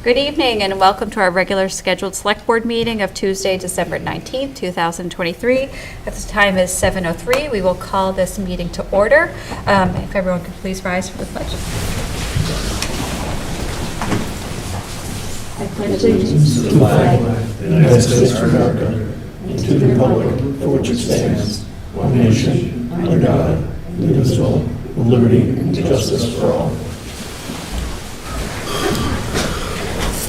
Good evening and welcome to our regular scheduled select board meeting of Tuesday, December 19th, 2023. At this time is 7:03. We will call this meeting to order. If everyone could please rise for the pledge. I pledge allegiance to the flag of the United States of America and to the republic for which it stands, one nation, under God, indivisible, with liberty and justice for all.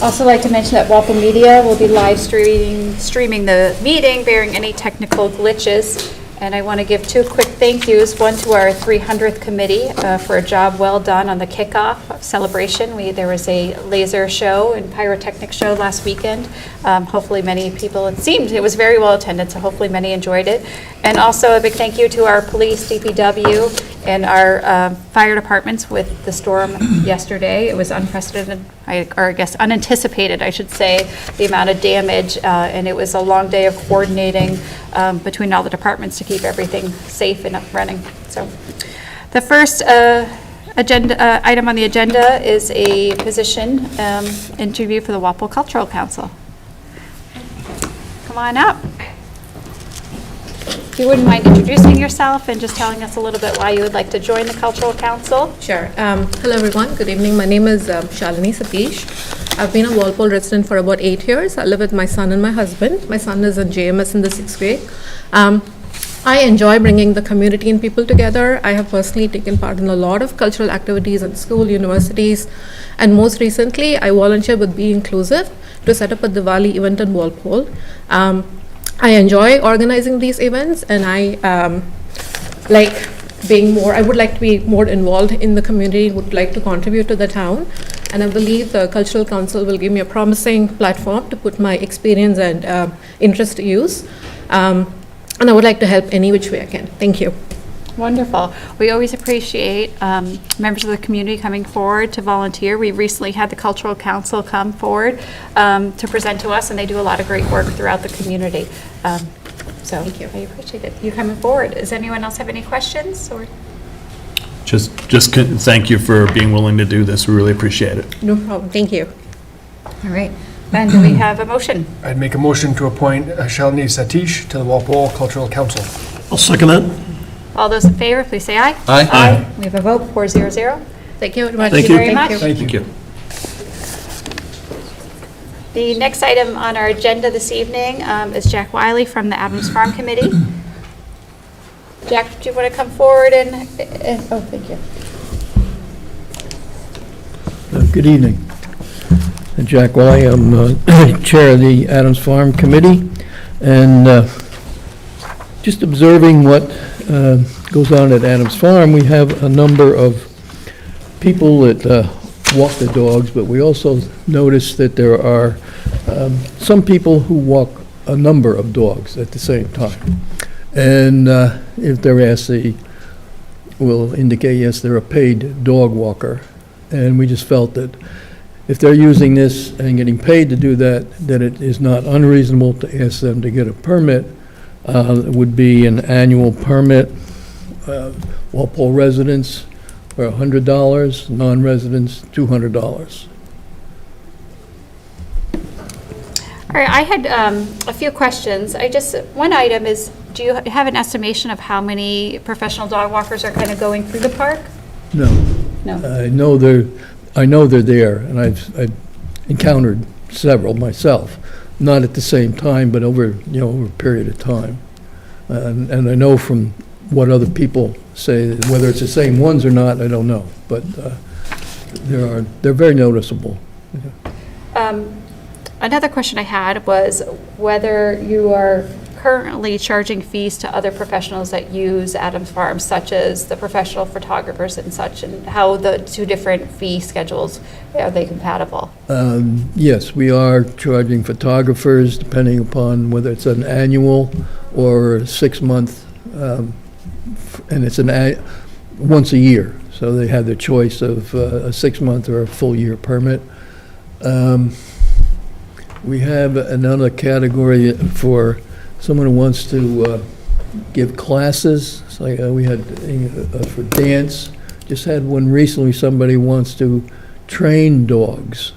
Also like to mention that Walpole Media will be live streaming the meeting, bearing any technical glitches. And I want to give two quick thank yous, one to our 300th committee for a job well done on the kickoff celebration. There was a laser show and pyrotechnic show last weekend. Hopefully many people, it was very well attended, so hopefully many enjoyed it. And also a big thank you to our police, DPW, and our fire departments with the storm yesterday. It was unprecedented, or I guess unanticipated, I should say, the amount of damage. And it was a long day of coordinating between all the departments to keep everything safe and up running. So the first item on the agenda is a position interview for the Walpole Cultural Council. Come on up. If you wouldn't mind introducing yourself and just telling us a little bit why you would like to join the Cultural Council. Sure. Hello, everyone. Good evening. My name is Shalini Satish. I've been a Walpole resident for about 8 years. I live with my son and my husband. My son is in JMS in the 6th grade. I enjoy bringing the community and people together. I have personally taken part in a lot of cultural activities at school, universities, and most recently, I volunteer with Be Inclusive to set up a Diwali event in Walpole. I enjoy organizing these events, and I would like to be more involved in the community, would like to contribute to the town, and I believe the Cultural Council will give me a promising platform to put my experience and interest to use, and I would like to help any which way I can. Thank you. Wonderful. We always appreciate members of the community coming forward to volunteer. We recently had the Cultural Council come forward to present to us, and they do a lot of great work throughout the community. So Thank you. I appreciate it. You coming forward. Does anyone else have any questions? Or Just thank you for being willing to do this. We really appreciate it. No problem. Thank you. all right. Then do we have a motion? I'd make a motion to appoint Shalini Satish to the Walpole Cultural Council. I'll second that. All those in favor, please say aye. Aye. We have a vote, 400. Thank you very much. Thank you. Very much. Thank you. The next item on our agenda this evening is Jack Wiley from the Adams Farm Committee. Jack, do you want to come forward and oh, thank you. Good evening. Jack Wiley, I'm Chair of the Adams Farm Committee, and just observing what goes on at Adams Farm, we have a number of people that walk the dogs, but we also notice that there are some people who walk a number of dogs at the same time. And if they're asked, they will indicate, yes, they're a paid dog walker. And we just felt that if they're using this and getting paid to do that, that it is not unreasonable to ask them to get a permit. It would be an annual permit. Walpole residents for $100, non-residents $200. All right, I had a few questions. One item is, do you have an estimation of how many professional dog walkers are kind of going through the park? No. No. I know they're there, and I've encountered several myself, not at the same time, but over a period of time. And I know from what other people say, whether it's the same ones or not, I don't know, but they're very noticeable. Another question I had was whether you are currently charging fees to other professionals that use Adams Farm, such as the professional photographers and such, and how the two different fee schedules, are they compatible? Yes, we are charging photographers depending upon whether it's an annual or 6-month, and it's once a year, so they have their choice of a 6-month or a full year permit. We have another category for someone who wants to give classes. So we had for dance, just had one recently, somebody wants to train dogs.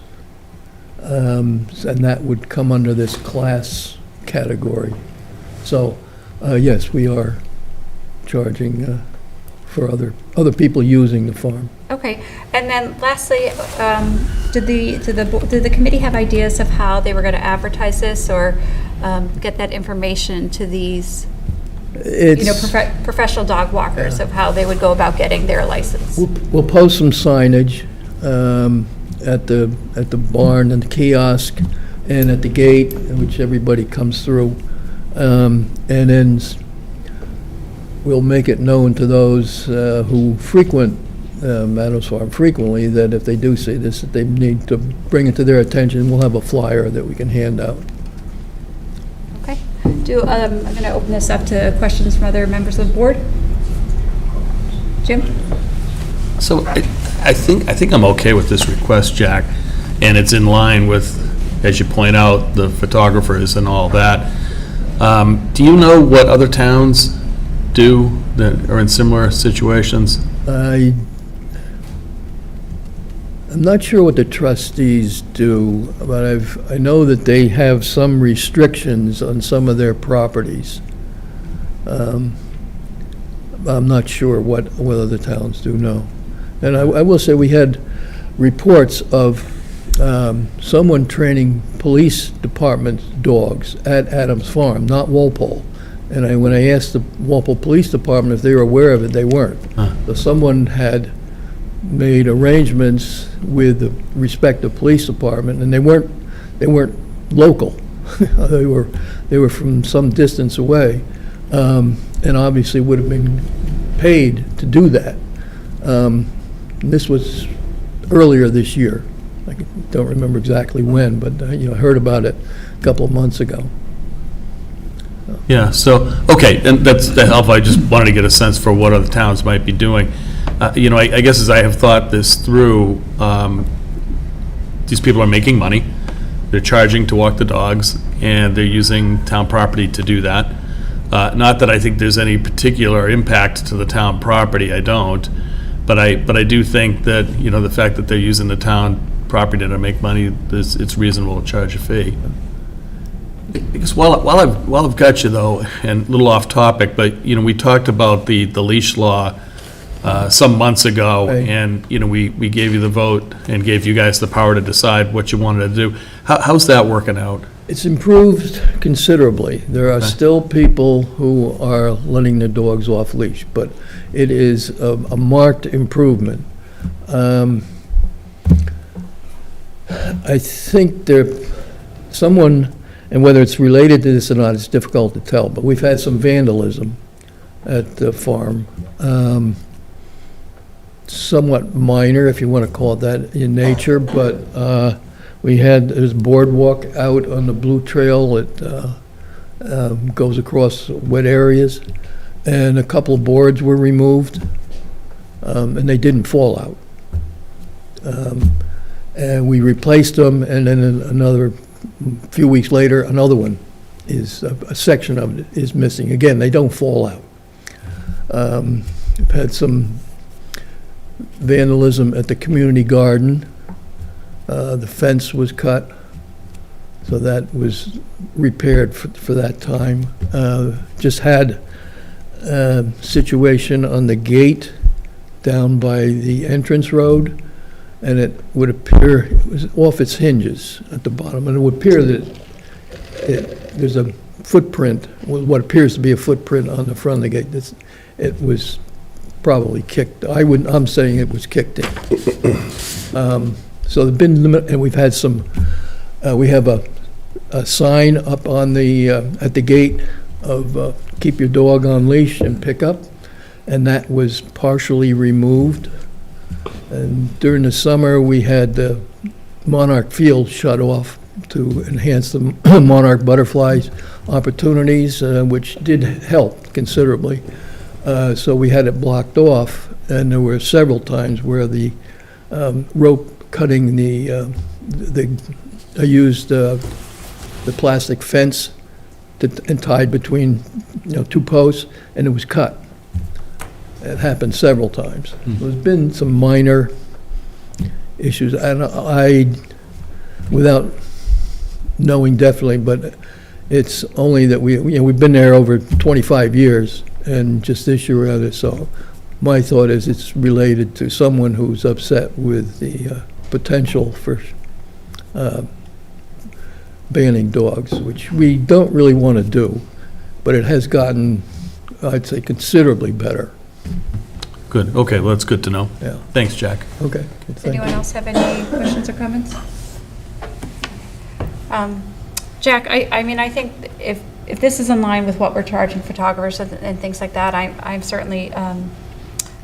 and that would come under this class category. So, yes, we are charging for other people using the farm. Okay, and then lastly, did the committee have ideas of how they were going to advertise this or get that information to these, It's, professional dog walkers of how they would go about getting their license? we'll post some signage at the barn and the kiosk and at the gate, which everybody comes through. And then we'll make it known to those who frequent Adams Farm frequently that if they do see this, that they need to bring it to their attention. We'll have a flyer that we can hand out. Okay. I'm going to open this up to questions from other members of the board. Jim? So I think I'm okay with this request, Jack, and it's in line with, as you point out, the photographers and all that. Do you know what other towns do that are in similar situations? I'm not sure what the trustees do, but I know that they have some restrictions on some of their properties. I'm not sure what other towns do, no. And I will say, we had reports of someone training police department dogs at Adams Farm, not Walpole. And when I asked the Walpole Police Department if they were aware of it, they weren't. Huh. So someone had made arrangements with the respective police department, and they weren't local. They were from some distance away, and obviously would have been paid to do that. This was earlier this year. I don't remember exactly when, but I heard about it a couple of months ago. Yeah, so, okay, and that's helpful. I just wanted to get a sense for what other towns might be doing. I guess as I have thought this through, these people are making money, they're charging to walk the dogs, and they're using town property to do that. Not that I think there's any particular impact to the town property, I don't, but I do think that, the fact that they're using the town property to make money, it's reasonable to charge a fee. Because while I've got you though, and a little off topic, but we talked about the leash law some months ago, Right. and we gave you the vote and gave you guys the power to decide what you wanted to do. How's that working out? It's improved considerably. There are still people who are letting their dogs off leash, but it is a marked improvement. I think someone, and whether it's related to this or not, it's difficult to tell, but we've had some vandalism at the farm. Somewhat minor, if you want to call it that, in nature, but there's boardwalk out on the Blue Trail that goes across wet areas, and a couple of boards were removed, and they didn't fall out. And we replaced them, and then another few weeks later, another one a section of it is missing. Again, they don't fall out. We've had some vandalism at the community garden. The fence was cut, so that was repaired for that time. Just had a situation on the gate down by the entrance road, and it would appear, it was off its hinges at the bottom, and it would appear that there's a footprint, what appears to be a footprint on the front of the gate. It was probably kicked. I'm saying it was kicked in. So there've been and we've had some. We have a sign up on at the gate of keep your dog on leash and pick up, and that was partially removed. And during the summer, we had the Monarch Field shut off to enhance the monarch butterflies opportunities, which did help considerably. So we had it blocked off, and there were several times where the rope cutting I used the plastic fence and tied between two posts, and it was cut. It happened several times. There's been some minor issues, and without knowing definitely, but it's only that we've been there over 25 years, and just this year or other, so my thought is it's related to someone who's upset with the potential for banning dogs, which we don't really want to do, but it has gotten, I'd say, considerably better. Good, okay, well, that's good to know. Yeah. Thanks, Jack. Okay. Does thank anyone you. else have any questions or comments? Jack, I mean, I think if this is in line with what we're charging photographers and things like that, I'm certainly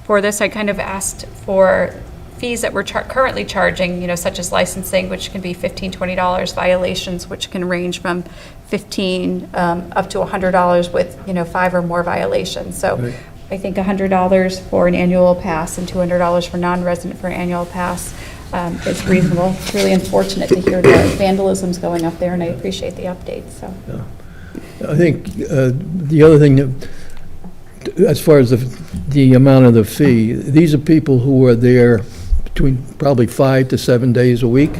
for this. I kind of asked for fees that we're currently charging, you know, such as licensing, which can be $15, $20, violations, which can range from $15 up to $100 with, you know, 5 or more violations. So Right. I think $100 for an annual pass and $200 for non-resident for an annual pass is reasonable. It's really unfortunate to hear the vandalism's going up there, and I appreciate the update, so. I think the other thing, that, as far as the amount of the fee, these are people who are there between probably 5 to 7 days a week,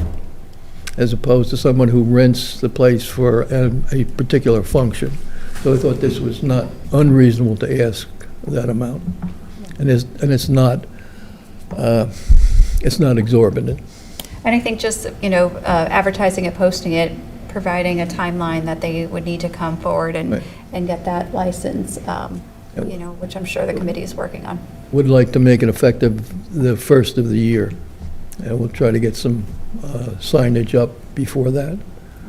as opposed to someone who rents the place for a particular function. So I thought this was not unreasonable to ask that amount, and it's not exorbitant. And I think just, you know, advertising it, posting it, providing a timeline that they would need to come forward Right. and get that license, you know, which I'm sure the committee is working on. Would like to make it effective the first of the year, and we'll try to get some signage up before that.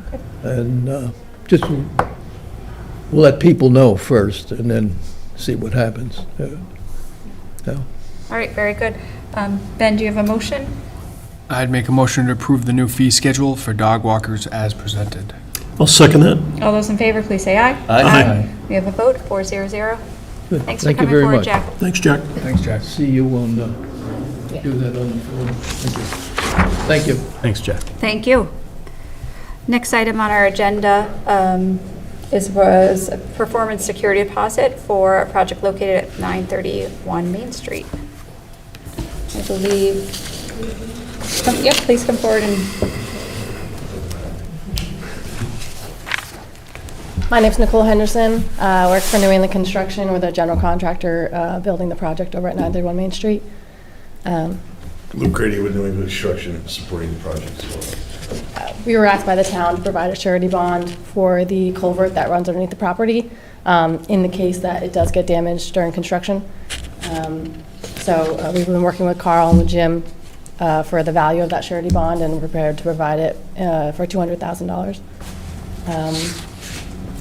Okay. And just we'll let people know first, and then see what happens. Yeah. All right, very good. Ben, do you have a motion? I'd make a motion to approve the new fee schedule for dog walkers as presented. I'll second that. All those in favor, please say aye. Aye. We have a vote, 400. Good. Thanks for Thank you coming very forward, much. Jack. Thanks, Jack. Thanks, Jack. See you on do that on the phone. Thank you. Thanks, Jack. Thank you. Next item on our agenda was a performance security deposit for a project located at 931 Main Street. I believe, yep, please come forward and, My name's Nicole Henderson. I work for New England Construction. We're the general contractor building the project over at 931 Main Street. Luke Grady with New England Construction, supporting the project as well. We were asked by the town to provide a surety bond for the culvert that runs underneath the property in the case that it does get damaged during construction. So we've been working with Carl and with Jim for the value of that surety bond, and we're prepared to provide it for $200,000.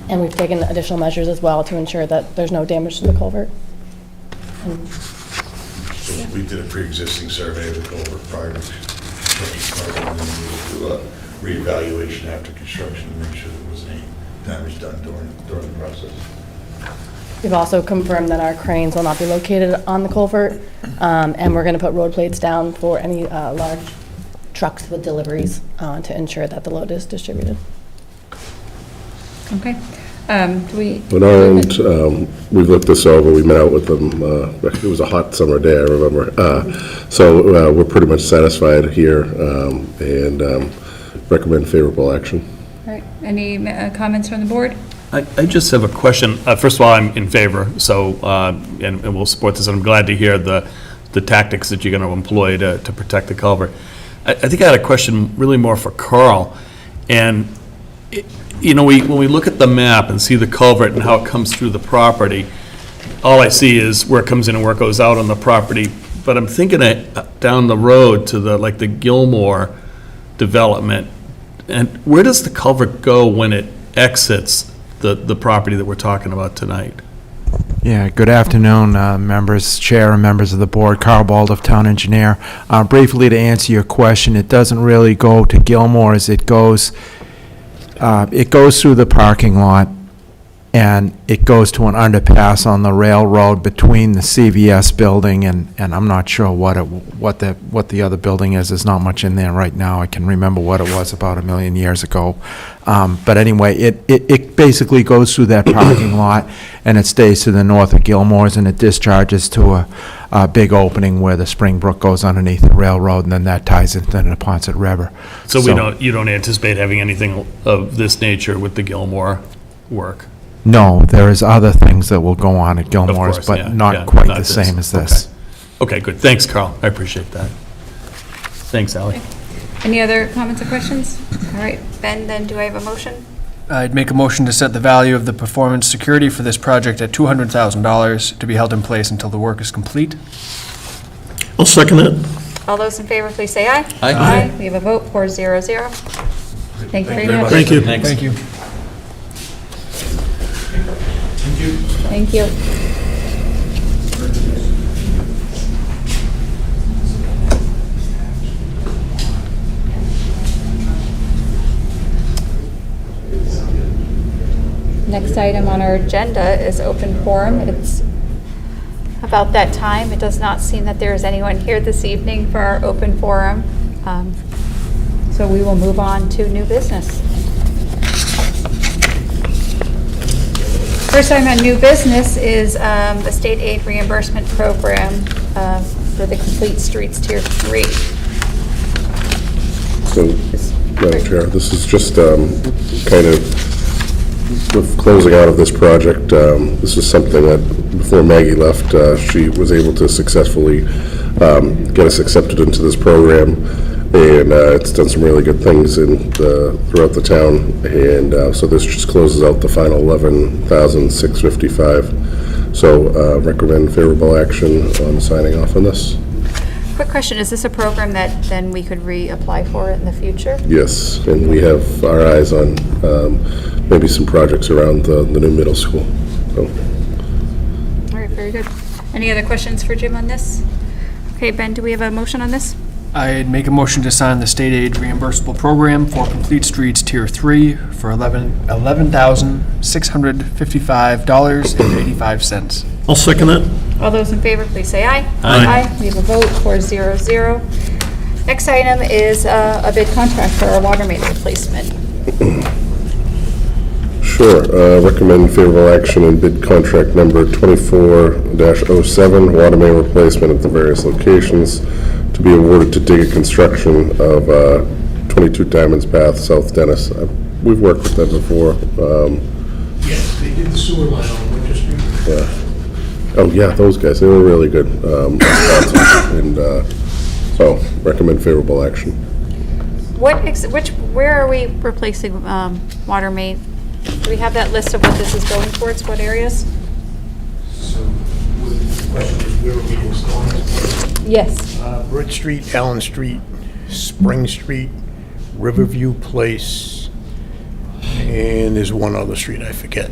And we've taken additional measures as well to ensure that there's no damage to the culvert. So we did a pre-existing survey of the culvert prior to construction, and then we will do a reevaluation after construction to make sure there wasn't any damage done during the process. We've also confirmed that our cranes will not be located on the culvert, and we're going to put road plates down for any large trucks with deliveries to ensure that the load is distributed. okay. Do we? On our end, we've looked this over, we met out with them, it was a hot summer day, I remember. So we're pretty much satisfied here and recommend favorable action. All right, any comments from the board? I just have a question. First of all, I'm in favor, so, and we'll support this, and I'm glad to hear the tactics that you're going to employ to protect the culvert. I think I had a question really more for Carl, and, you know, when we look at the map and see the culvert and how it comes through the property, all I see is where it comes in and where it goes out on the property, but I'm thinking down the road to the Gilmore development, and where does the culvert go when it exits the property that we're talking about tonight? Yeah, good afternoon, members, chair, and members of the board. Carl Baldoff, town engineer. Briefly, to answer your question, it doesn't really go to Gilmore's. It goes through the parking lot, and it goes to an underpass on the railroad between the CVS building and I'm not sure what the other building is. There's not much in there right now. I can remember what it was about 1,000,000 years ago. But anyway, it basically goes through that parking lot, and it stays to the north of Gilmore's, and it discharges to a big opening where the Spring Brook goes underneath the railroad, and then that ties into the Neponset River. So you don't anticipate having anything of this nature with the Gilmore work? No, there is other things that will go on at Gilmore's, course, yeah, but not yeah, quite not the this. same as this. Okay, good. Thanks, Carl. I appreciate that. Thanks, Ally. Any other comments or questions? All right, Ben, then do I have a motion? I'd make a motion to set the value of the performance security for this project at $200,000 to be held in place until the work is complete. I'll second it. All those in favor, please say aye. Aye. We have a vote, 4-0-0. Thank you very much. Thank you. Thank you. Thank you. Next item on our agenda is open forum. It's about that time. It does not seem that there is anyone here this evening for our open forum. So we will move on to new business. First item on new business is the state aid reimbursement program for the Complete Streets Tier 3. So, Madam Chair, this is just kind of with closing out of this project. This is something that, before Maggie left, she was able to successfully get us accepted into this program, and it's done some really good things throughout the town, and so this just closes out the final $11,655. So recommend favorable action on signing off on this. Quick question, is this a program that then we could reapply for in the future? Yes, and we have our eyes on maybe some projects around the new middle school. So, All right, very good. Any other questions for Jim on this? Okay, Ben, do we have a motion on this? I'd make a motion to sign the state aid reimbursable program for Complete Streets Tier 3 for $11,655.85. I'll second it. All those in favor, please say aye. Aye. We have a vote, 4-0-0. Next item is a bid contract for our water main replacement. sure, recommend favorable action in bid contract number 24-07, water main replacement at the various locations, to be awarded to Digger Construction of 22 Diamonds Path, South Dennis. We've worked with them before. Yes, they did the sewer line on Winter Street. Yeah. Oh, yeah, those guys, they were really good. And so, recommend favorable action. Where are we replacing water main? Do we have that list of what this is going towards, what areas? So, the question is, where are we installing it? Yes. Bridge Street, Allen Street, Spring Street, Riverview Place, and there's one other street I forget.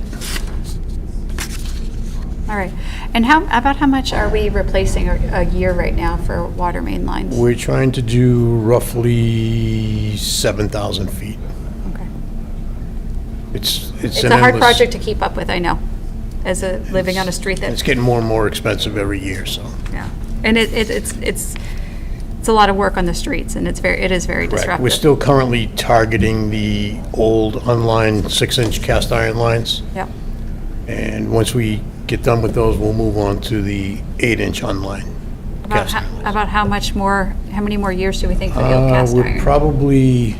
All right. And about how much are we replacing a year right now for water main lines? We're trying to do roughly 7,000 feet. Okay. It's It's an a hard endless- project to keep up with, I know, living on a street It's that, getting more and more expensive every year, so. yeah. And it's a lot of work on the streets, and it is very Correct. disruptive. We're still currently targeting the old unlined 6-inch cast iron lines. Yep. And once we get done with those, we'll move on to the 8-inch unlined cast iron lines. About how many more years do we think for the old cast We're iron? probably,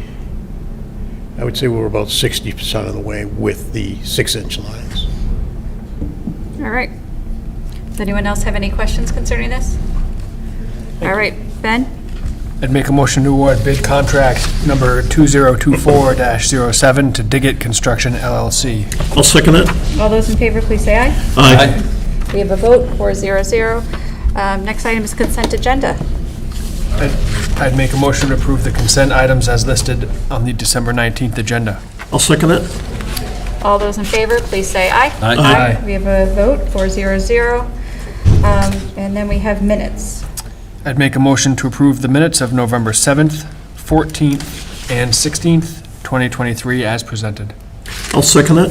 I would say we're about 60% of the way with the 6-inch lines. All right. Does anyone else have any questions concerning this? All right, Ben? I'd make a motion to award bid contract number 2024-07 to Diggett Construction LLC. I'll second it. All those in favor, please say aye. Aye. We have a vote, 4-0-0. Next item is consent agenda. I'd make a motion to approve the consent items as listed on the December 19th agenda. I'll second it. All those in favor, please say aye. Aye. Aye. We have a vote, 4-0-0. And then we have minutes. I'd make a motion to approve the minutes of November 7th, 14th, and 16th, 2023 as presented. I'll second it.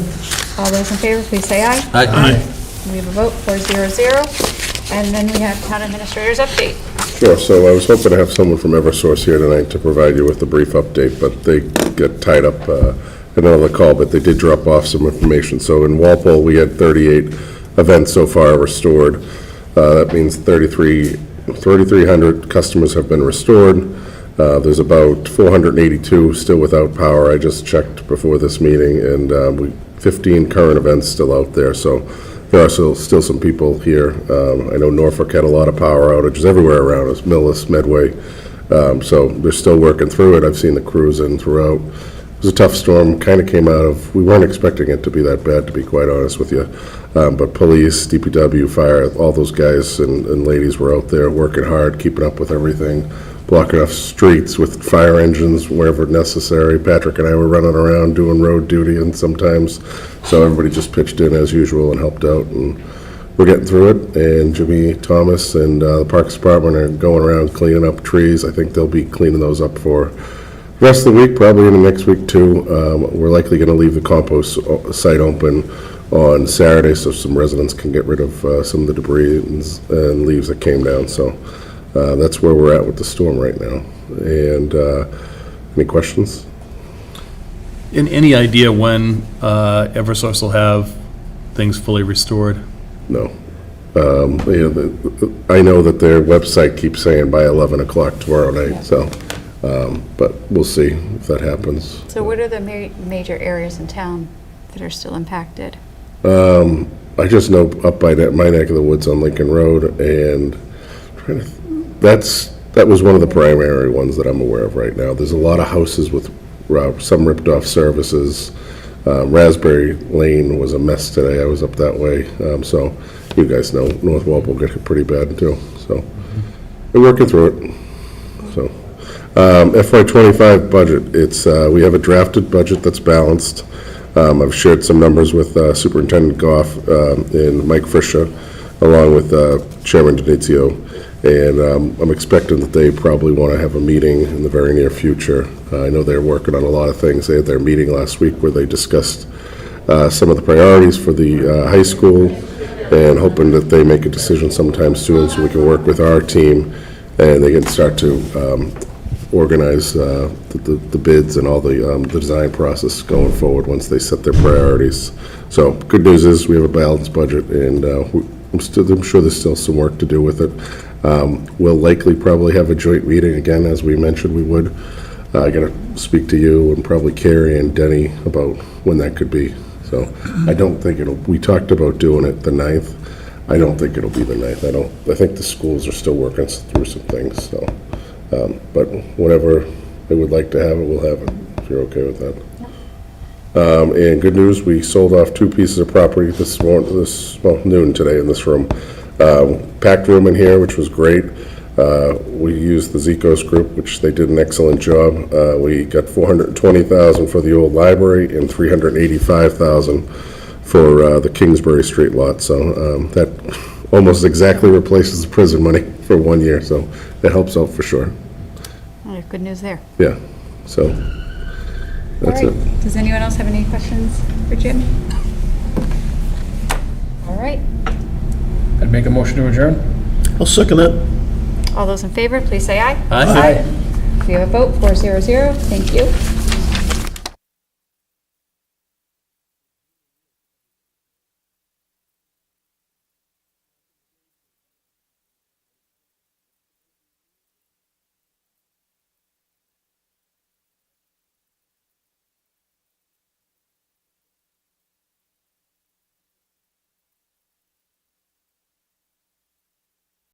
All those in favor, please say aye. Aye. We have a vote, 400. And then we have town administrator's update. Sure, so I was hoping to have someone from Eversource here tonight to provide you with a brief update, but they got tied up in another call, but they did drop off some information. So in Walpole, we had 38 events so far restored. That means 3,300 customers have been restored. There's about 482 still without power. I just checked before this meeting, and 15 current events still out there, so there are still some people here. I know Norfolk had a lot of power outages everywhere around us, Millis, Medway, so they're still working through it. I've seen the crews in throughout. It was a tough storm, kind of came out of, we weren't expecting it to be that bad, to be quite honest with you. But police, DPW, fire, all those guys and ladies were out there working hard, keeping up with everything, blocking off streets with fire engines wherever necessary. Patrick and I were running around doing road duty and sometimes, so everybody just pitched in as usual and helped out, and we're getting through it. And Jimmy Thomas and the Parks Department are going around cleaning up trees. I think they'll be cleaning those up for the rest of the week, probably in the next week too. We're likely going to leave the compost site open on Saturday so some residents can get rid of some of the debris and leaves that came down. So that's where we're at with the storm right now. And any questions? Any idea when Eversource will have things fully restored? No. I know that their website keeps saying by 11 o'clock tomorrow night, so, but we'll see if that happens. So what are the major areas in town that are still impacted? I just know up by my neck of the woods on Lincoln Road, and that was one of the primary ones that I'm aware of right now. There's a lot of houses with some ripped off services. Raspberry Lane was a mess today. I was up that way. So you guys know North Walpole got hit pretty bad too. So we're working through it. So FY25 budget, we have a drafted budget that's balanced. I've shared some numbers with Superintendent Goff and Mike Frisha, along with Chairman Denizio. And I'm expecting that they probably want to have a meeting in the very near future. I know they're working on a lot of things. They had their meeting last week where they discussed some of the priorities for the high school, and hoping that they make a decision sometime soon so we can work with our team and they can start to organize the bids and all the design process going forward once they set their priorities. So good news is we have a balanced budget, and I'm sure there's still some work to do with it. We'll likely probably have a joint meeting again, as we mentioned we would. I got to speak to you and probably Carrie and Denny about when that could be. So I don't think we talked about doing it the 9th. I don't think it'll be the 9th. I think the schools are still working through some things, so. But whenever they would like to have it, we'll have it, if you're okay with that. And good news, we sold off 2 pieces of property noon today in this room. Packed room in here, which was great. We used the Zecos group, which they did an excellent job. We got $420,000 for the old library and $385,000 for the Kingsbury Street lot. So that almost exactly replaces the prison money for 1 year. So it helps out for sure. Oh, good news there. Yeah. So that's All right. it. Does anyone else have any questions for Jim? All right. I'd make a motion to adjourn. I'll second that. All those in favor, please say aye. Aye. We have a vote, 400. Thank you.